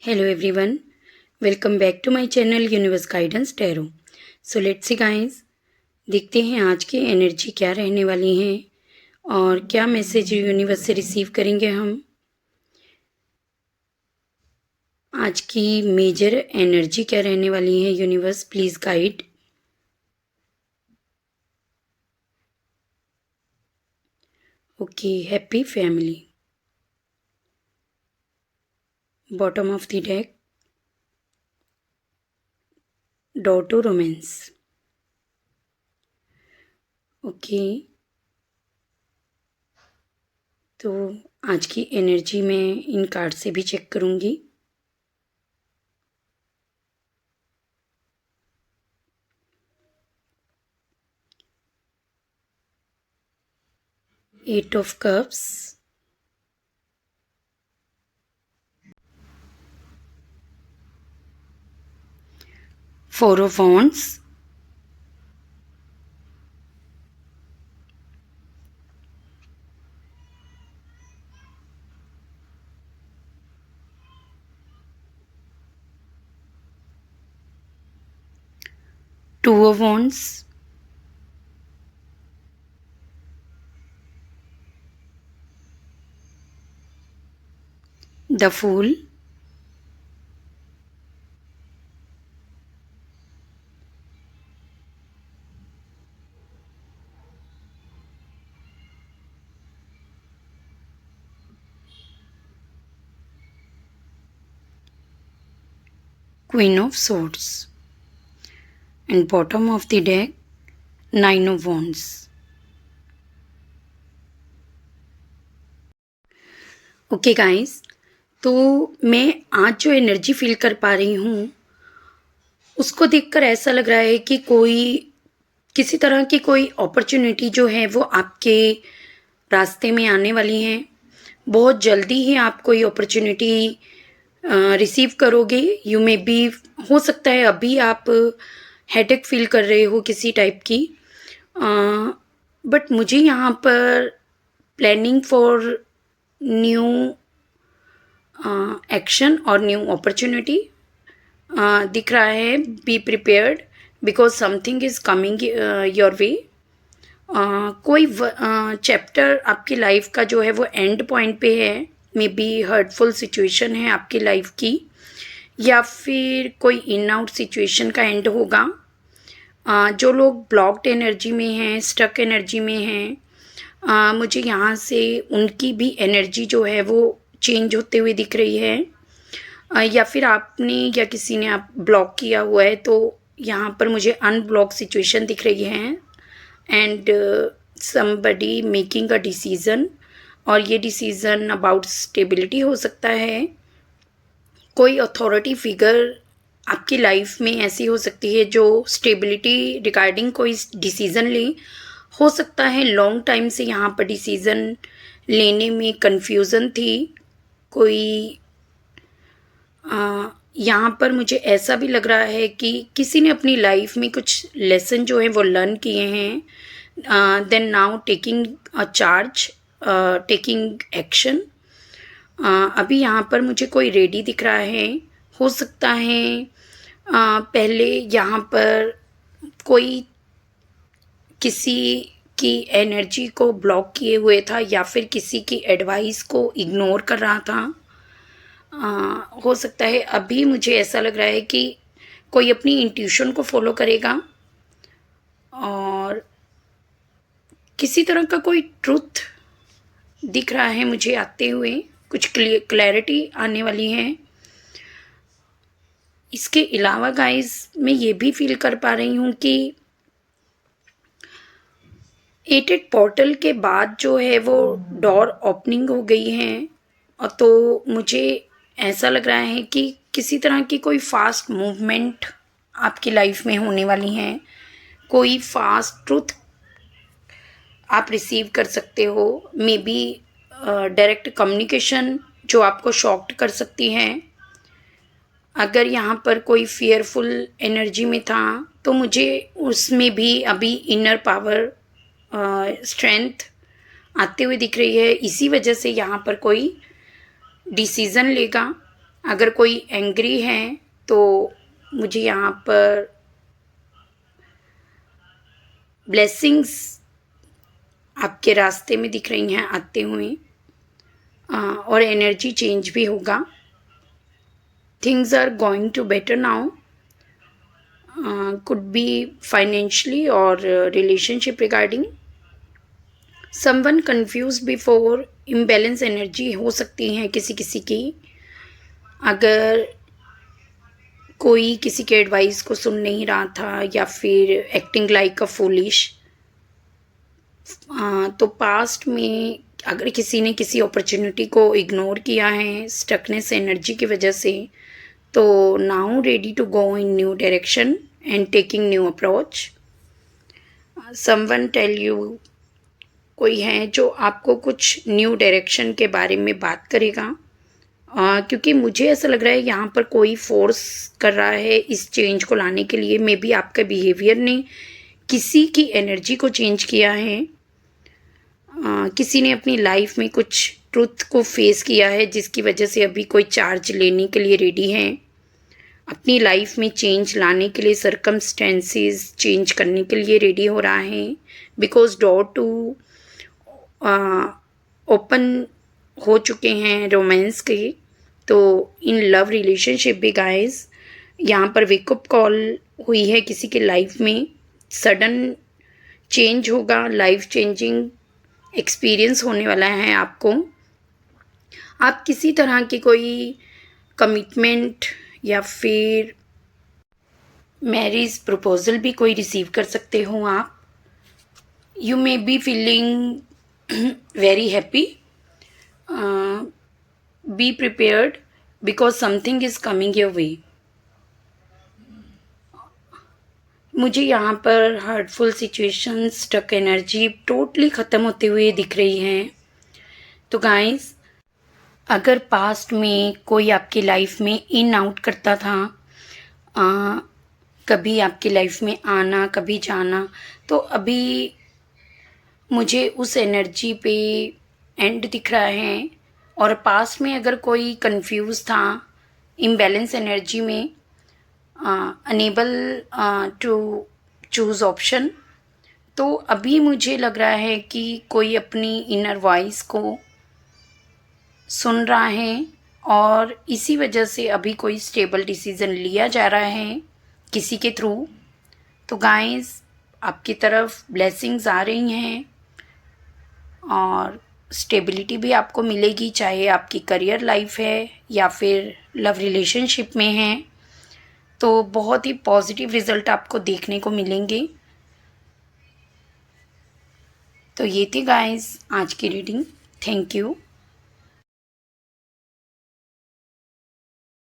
Hello everyone, welcome back to my channel Universe Guidance Tarot. So let's see guys, देखते हैं आज की energy क्या रहने वाली है और क्या मैसेज यूनिवर्स से रिसीव करेंगे हम। आज की मेजर एनर्जी क्या रहने वाली है universe, please guide. Okay, happy family, bottom of the deck, डॉ टू रोमांस। ओके, तो आज की एनर्जी मैं इन कार्ड से भी चेक करूँगी। Eight of cups, four of wands, two of wands, the fool, Queen of Swords, and bottom of the deck, Nine of Wands. Okay guys, तो मैं आज जो एनर्जी फील कर पा रही हूँ उसको देखकर ऐसा लग रहा है कि किसी तरह की कोई अपॉर्चुनिटी जो है वो आपके रास्ते में आने वाली है। बहुत जल्दी ही आप कोई अपॉर्चुनिटी रिसीव करोगे। यू मे बी, हो सकता है अभी आप हेडेक फील कर रहे हो किसी टाइप की, बट मुझे यहाँ पर प्लानिंग फॉर न्यू एक्शन और न्यू अपॉर्चुनिटी दिख रहा है। B prepared because something is coming your वे। कोई चैप्टर आपकी लाइफ का जो है वो एंड पॉइंट पे है। मे बी हर्टफुल सिचुएशन है आपकी लाइफ की, या फिर कोई इन आउट सिचुएशन का एंड होगा। जो लोग ब्लॉक्ड एनर्जी में हैं, स्टक एनर्जी में हैं, मुझे यहाँ से उनकी भी एनर्जी जो है वो चेंज होते हुए दिख रही है। या फिर आपने या किसी ने आप ब्लॉक किया हुआ है, तो यहाँ पर मुझे अनब्लॉक सिचुएशन दिख रही है and somebody making a decision, और ये डिसीज़न अबाउट स्टेबिलिटी हो सकता है। कोई अथॉरिटी फिगर आपकी लाइफ में ऐसी हो सकती है जो स्टेबिलिटी रिगार्डिंग कोई डिसीज़न ले। हो सकता है लॉन्ग टाइम से यहाँ पर डिसीज़न लेने में कन्फ्यूज़न थी। कोई यहाँ पर मुझे ऐसा भी लग रहा है कि किसी ने अपनी लाइफ में कुछ लेसन जो है वो लर्न किए हैं, then now taking a charge, taking action. अभी यहाँ पर मुझे कोई रेडी दिख रहा है। हो सकता है पहले यहाँ पर कोई किसी की एनर्जी को ब्लॉक किए हुए था, या फिर किसी की एडवाइस को इग्नोर कर रहा था। हो सकता है अभी मुझे ऐसा लग रहा है कि कोई अपनी इंट्यूशन को फॉलो करेगा और किसी तरह का कोई ट्रुथ दिख रहा है मुझे आते हुए। कुछ क्लैरिटी आने वाली है। इसके अलावा गाइस, मैं ये भी फील कर पा रही हूँ कि एटेड पोर्टल के बाद जो है वो डोर ओपनिंग हो गई है, और तो मुझे ऐसा लग रहा है कि किसी तरह की कोई फास्ट मूवमेंट आपकी लाइफ में होने वाली है। कोई फास्ट ट्रुथ आप रिसीव कर सकते हो। मे बी डायरेक्ट कम्युनिकेशन जो आपको शॉक्ड कर सकती है। अगर यहाँ पर कोई फियरफुल एनर्जी में था, तो मुझे उसमें भी अभी इनर पावर, स्ट्रेंथ आते हुए दिख रही है। इसी वजह से यहाँ पर कोई डिसीज़न लेगा। अगर कोई एंग्री है तो मुझे यहाँ पर ब्लेसिंग्स आपके रास्ते में दिख रही हैं आते हुए, और एनर्जी चेंज भी होगा. Things are going to better now. Could be financially or relationship regarding. Someone confused before. Imbalance energy हो सकती है किसी किसी की. अगर कोई किसी के एडवाइस को सुन नहीं रहा था या फिर एक्टिंग लाइक अ फूलिश, तो पास्ट में अगर किसी ने किसी अपॉर्चुनिटी को इग्नोर किया है स्टकनेस एनर्जी की वजह से, तो now ready to go in new direction and taking new approach. Someone tell you, कोई है जो आपको कुछ न्यू डायरेक्शन के बारे में बात करेगा, क्योंकि मुझे ऐसा लग रहा है यहाँ पर कोई फोर्स कर रहा है इस चेंज को लाने के लिए. मे बी आपका बिहेवियर ने किसी की एनर्जी को चेंज किया है. किसी ने अपनी लाइफ में कुछ ट्रुथ को फेस किया है जिसकी वजह से अभी कोई चार्ज लेने के लिए रेडी है. अपनी लाइफ में चेंज लाने के लिए सर्कमस्टेंसेस चेंज करने के लिए रेडी हो रहा है. बिकॉज डोर टू ओपन हो चुके हैं रोमांस के. तो इन लव रिलेशनशिप भी गाइस यहाँ पर वेकअप कॉल हुई है किसी के लाइफ में. सडन चेंज होगा, लाइफ चेंजिंग एक्सपीरियंस होने वाला है आपको. आप किसी तरह की कोई कमिटमेंट या फिर मैरिज प्रपोजल भी कोई रिसीव कर सकते हो आप. You may be feeling very happy. Be prepared because something is coming your way. मुझे यहाँ पर hurtful situation, stuck energy totally ख़त्म होते हुए दिख रही हैं. तो गाइस, अगर पास्ट में कोई आपकी लाइफ में इन आउट करता था, कभी आपकी लाइफ में आना कभी जाना, तो अभी मुझे उस एनर्जी पे एंड दिख रहा है. और पास्ट में अगर कोई कंफ्यूज था इम्बैलेंस एनर्जी में, अनेबल टू चूज़ ऑप्शन, तो अभी मुझे लग रहा है कि कोई अपनी इनर वॉइस को सुन रहा है और इसी वजह से अभी कोई स्टेबल डिसीज़न लिया जा रहा है किसी के थ्रू. तो गाइस, आपकी तरफ ब्लेसिंग्स आ रही हैं और स्टेबिलिटी भी आपको मिलेगी, चाहे आपकी करियर लाइफ है या फिर लव रिलेशनशिप में है. तो बहुत ही पॉजिटिव रिज़ल्ट आपको देखने को मिलेंगे. तो ये थी गाइस आज की रीडिंग. Thank you.